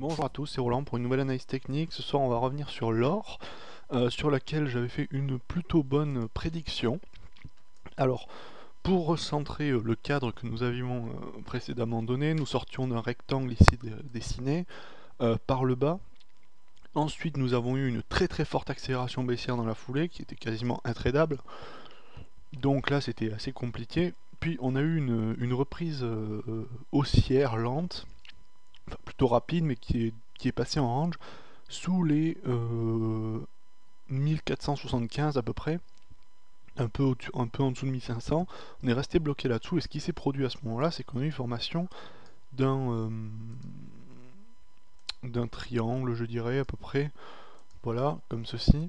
Bonjour à tous, c'est Roland pour une nouvelle analyse technique. Ce soir on va revenir sur l'or, sur laquelle j'avais fait une plutôt bonne prédiction. Alors, pour recentrer le cadre que nous avions précédemment donné, nous sortions d'un rectangle ici dessiné par le bas. Ensuite nous avons eu une très forte accélération baissière dans la foulée qui était quasiment intradable. Donc là c'était assez compliqué. Puis on a eu une reprise haussière lente, enfin, plutôt rapide, mais qui est passée en range sous les 1475 à peu près, un peu en dessous de 1500. On est resté bloqué là-dessous, et ce qui s'est produit à ce moment-là, c'est qu'on a eu formation d'un triangle, je dirais, à peu près, voilà, comme ceci.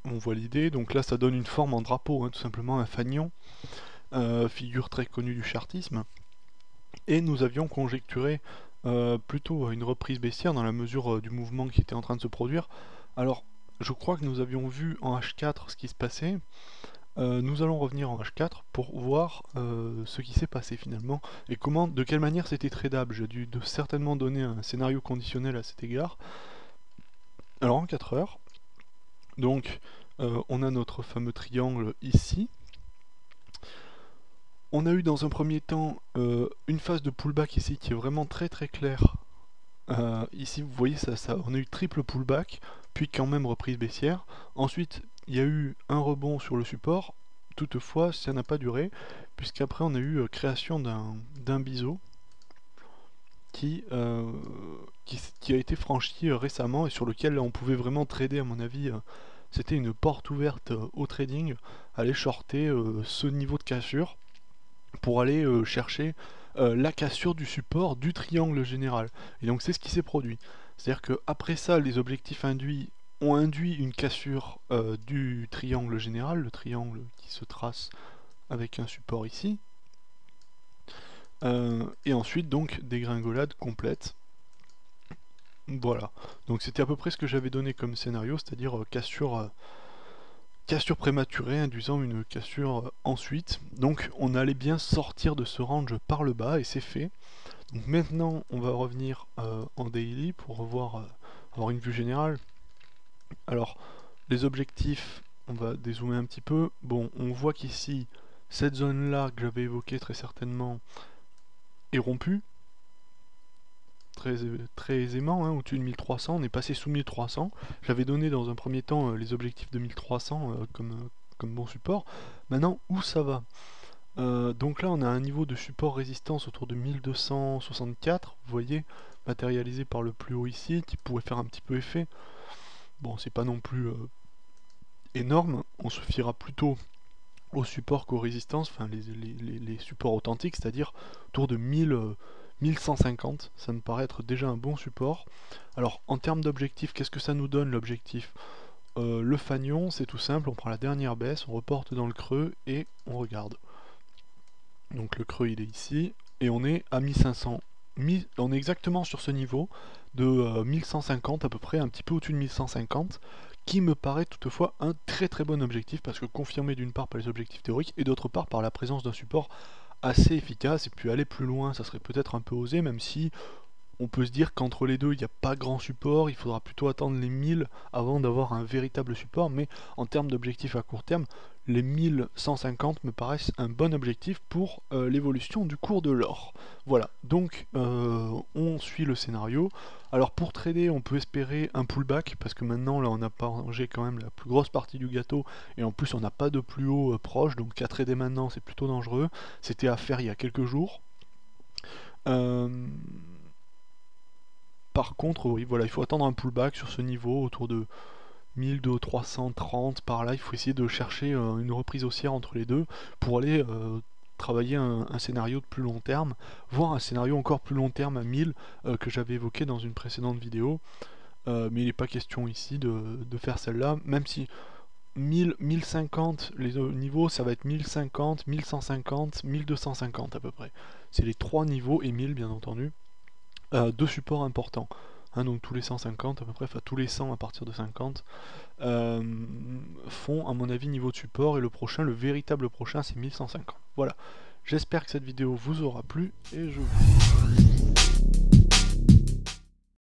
On voit l'idée, donc là ça donne une forme en drapeau, hein, tout simplement un fanion, figure très connue du chartisme. Et nous avions conjecturé plutôt une reprise baissière dans la mesure du mouvement qui était en train de se produire. Alors, je crois que nous avions vu en H4 ce qui se passait. Nous allons revenir en H4 pour voir ce qui s'est passé finalement et comment, de quelle manière c'était tradable. J'ai dû certainement donner un scénario conditionnel à cet égard. Alors en 4 heures, donc on a notre fameux triangle ici. On a eu dans un premier temps une phase de pullback ici qui est vraiment très claire. Ici vous voyez on a eu triple pullback, puis quand même reprise baissière. Ensuite il y a eu un rebond sur le support, toutefois ça n'a pas duré, puisqu'après on a eu création d'un biseau qui a été franchi récemment et sur lequel là, on pouvait vraiment trader à mon avis. C'était une porte ouverte au trading, aller shorter ce niveau de cassure pour aller chercher la cassure du support du triangle général. Et donc c'est ce qui s'est produit. C'est-à-dire qu'après ça, les objectifs induits ont induit une cassure du triangle général, le triangle qui se trace avec un support ici. Et ensuite donc dégringolade complète. Voilà. Donc c'était à peu près ce que j'avais donné comme scénario, c'est-à-dire cassure prématurée induisant une cassure ensuite. Donc on allait bien sortir de ce range par le bas et c'est fait. Donc maintenant on va revenir en daily pour avoir une vue générale. Alors les objectifs, on va dézoomer un petit peu. Bon, on voit qu'ici cette zone là que j'avais évoquée très certainement est rompue. Très aisément, hein, au-dessus de 1300, on est passé sous 1300. J'avais donné dans un premier temps les objectifs de 1300 comme bon support. Maintenant, où ça va? Donc là, on a un niveau de support résistance autour de 1264, vous voyez, matérialisé par le plus haut ici, qui pourrait faire un petit peu effet. Bon, c'est pas non plus énorme, on se fiera plutôt au support qu'aux résistances, enfin les supports authentiques, c'est-à-dire autour de 1150, ça me paraît être déjà un bon support. Alors en termes d'objectif, qu'est-ce que ça nous donne l'objectif? Le fanion, c'est tout simple, on prend la dernière baisse, on reporte dans le creux et on regarde. Donc le creux il est ici, et on est à 1500. On est exactement sur ce niveau de 1150 à peu près, un petit peu au-dessus de 1150, qui me paraît toutefois un très bon objectif, parce que confirmé d'une part par les objectifs théoriques, et d'autre part par la présence d'un support assez efficace, et puis aller plus loin, ça serait peut-être un peu osé, même si on peut se dire qu'entre les deux, il n'y a pas grand support, il faudra plutôt attendre les 1000 avant d'avoir un véritable support, mais en termes d'objectifs à court terme, les 1150 me paraissent un bon objectif pour l'évolution du cours de l'or. Voilà, donc on suit le scénario. Alors pour trader, on peut espérer un pullback, parce que maintenant, là, on a pas rangé quand même la plus grosse partie du gâteau, et en plus, on n'a pas de plus haut proche, donc à trader maintenant, c'est plutôt dangereux. C'était à faire il y a quelques jours. Par contre, oui, voilà, il faut attendre un pullback sur ce niveau, autour de 1330 par là. Il faut essayer de chercher une reprise haussière entre les deux pour aller travailler un scénario de plus long terme, voire un scénario encore plus long terme à 1000 que j'avais évoqué dans une précédente vidéo. Mais il n'est pas question ici de faire celle-là, même si 1000, 1050, les niveaux, ça va être 1050, 1150, 1250 à peu près. C'est les trois niveaux, et 1000 bien entendu. Deux supports importants, hein, donc tous les 150 à peu près, enfin tous les 100 à partir de 50 font à mon avis niveau de support, et le prochain, le véritable prochain, c'est 1150. Voilà, j'espère que cette vidéo vous aura plu et je vous